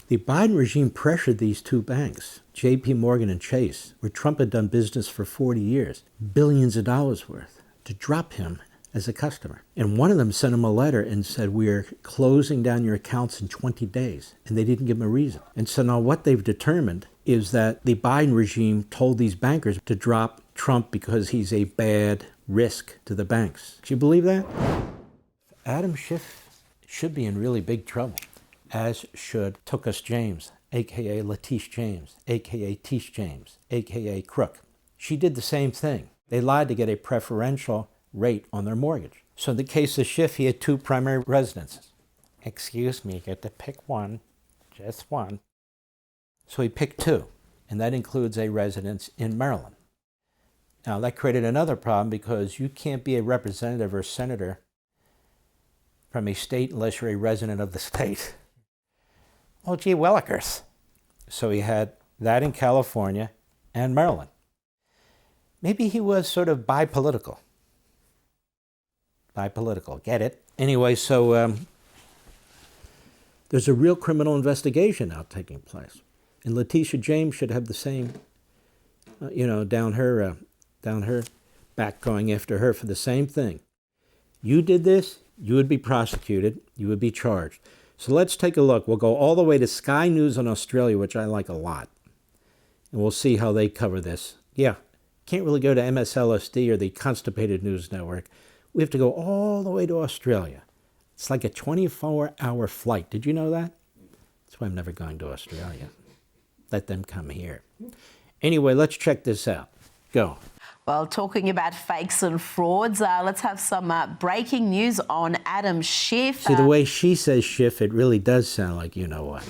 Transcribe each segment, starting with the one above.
The Biden regime pressured these two banks, JP Morgan and Chase, where Trump had done business for 40 years, billions of dollars worth, to drop him as a customer. And one of them sent him a letter and said, we're closing down your accounts in 20 days. And they didn't give him a reason. And so now what they've determined is that the Biden regime told these bankers to drop Trump because he's a bad risk to the banks. Do you believe that? Adam Schiff should be in really big trouble, as should Letitia James, a.k.a. Letitia James, a.k.a. Tish James, a.k.a. Crook. She did the same thing. They lied to get a preferential rate on their mortgage. So in the case of Schiff, he had two primary residences. Excuse me, you get to pick one, just one. So he picked two, and that includes a residence in Maryland. Now that created another problem because you can't be a representative or senator from a state unless you're a resident of the state. Well, gee willikers. So he had that in California and Maryland. Maybe he was sort of bipolitical. Bipolitical, get it? Anyway, so there's a real criminal investigation now taking place. And Letitia James should have the same, down her back going after her for the same thing. You did this, you would be prosecuted, you would be charged. So let's take a look. We'll go all the way to Sky News in Australia, which I like a lot. And we'll see how they cover this. Yeah, can't really go to MSLSD or the Constipated News Network. We have to go all the way to Australia. It's like a 24-hour flight. Did you know that? That's why I'm never going to Australia. Let them come here. Anyway, let's check this out. Go. Well, talking about fakes and frauds, let's have some breaking news on Adam Schiff. See, the way she says Schiff, it really does sound like you know what.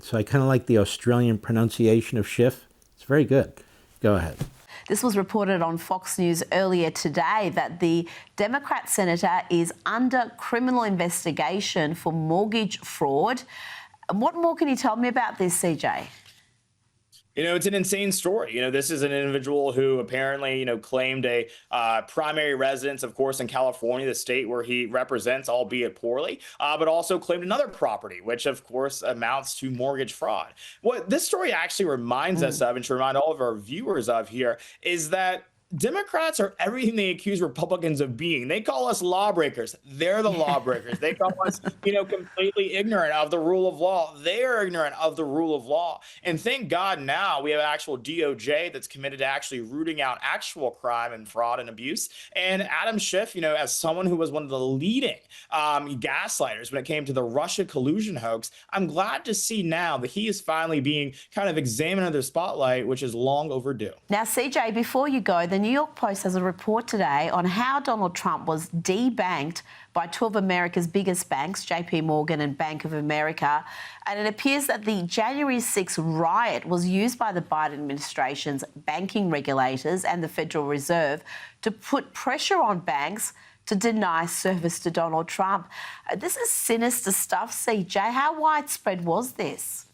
So I kind of like the Australian pronunciation of Schiff. It's very good. Go ahead. This was reported on Fox News earlier today that the Democrat senator is under criminal investigation for mortgage fraud. What more can you tell me about this, CJ? It's an insane story. This is an individual who apparently, claimed a primary residence, of course, in California, the state where he represents, albeit poorly, but also claimed another property, which, of course, amounts to mortgage fraud. What this story actually reminds us of, and to remind all of our viewers of here, is that Democrats are everything they accuse Republicans of being. They call us lawbreakers. They're the lawbreakers. They call us, completely ignorant of the rule of law. They are ignorant of the rule of law. And thank God now we have actual DOJ that's committed to actually rooting out actual crime and fraud and abuse. And Adam Schiff, as someone who was one of the leading gaslighters when it came to the Russia collusion hoax, I'm glad to see now that he is finally being kind of examined under the spotlight, which is long overdue. Now, CJ, before you go, the New York Post has a report today on how Donald Trump was debanked by two of America's biggest banks, JP Morgan and Bank of America. And it appears that the January 6th riot was used by the Biden administration's banking regulators and the Federal Reserve to put pressure on banks to deny service to Donald Trump. This is sinister stuff, CJ. How widespread was this?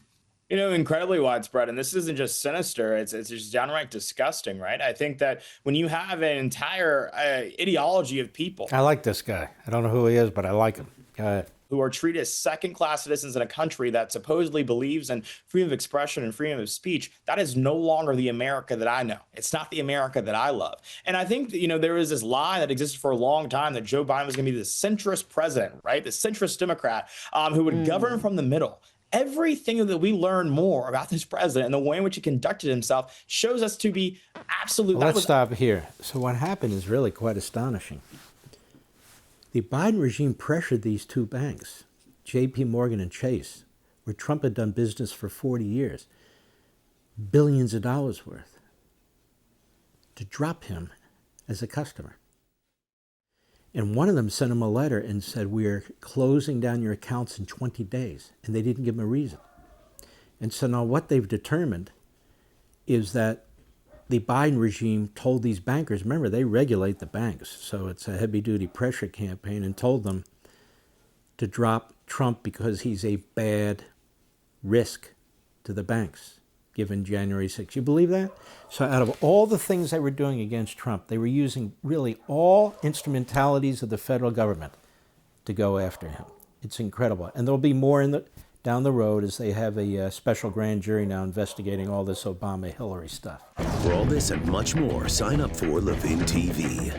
Incredibly widespread. And this isn't just sinister. It's just downright disgusting, right? I think that when you have an entire ideology of people. I like this guy. I don't know who he is, but I like him. Go ahead. Who are treated as second-class citizens in a country that supposedly believes in freedom of expression and freedom of speech, that is no longer the America that I know. It's not the America that I love. And I think that, there is this lie that existed for a long time that Joe Biden was going to be the centrist president, right? The centrist Democrat who would govern from the middle. Everything that we learn more about this president and the way in which he conducted himself shows us to be absolute. Well, let's stop here. So what happened is really quite astonishing. The Biden regime pressured these two banks, JP Morgan and Chase, where Trump had done business for 40 years, billions of dollars worth, to drop him as a customer. And one of them sent him a letter and said, we're closing down your accounts in 20 days. And they didn't give him a reason. And so now what they've determined is that the Biden regime told these bankers, remember, they regulate the banks, so it's a heavy-duty pressure campaign, and told them to drop Trump because he's a bad risk to the banks, given January 6th. You believe that? So out of all the things they were doing against Trump, they were using really all instrumentalities of the federal government to go after him. It's incredible. And there'll be more in the down the road as they have a special grand jury now investigating all this Obama-Hillary stuff. For all this and much more, sign up for Levin TV.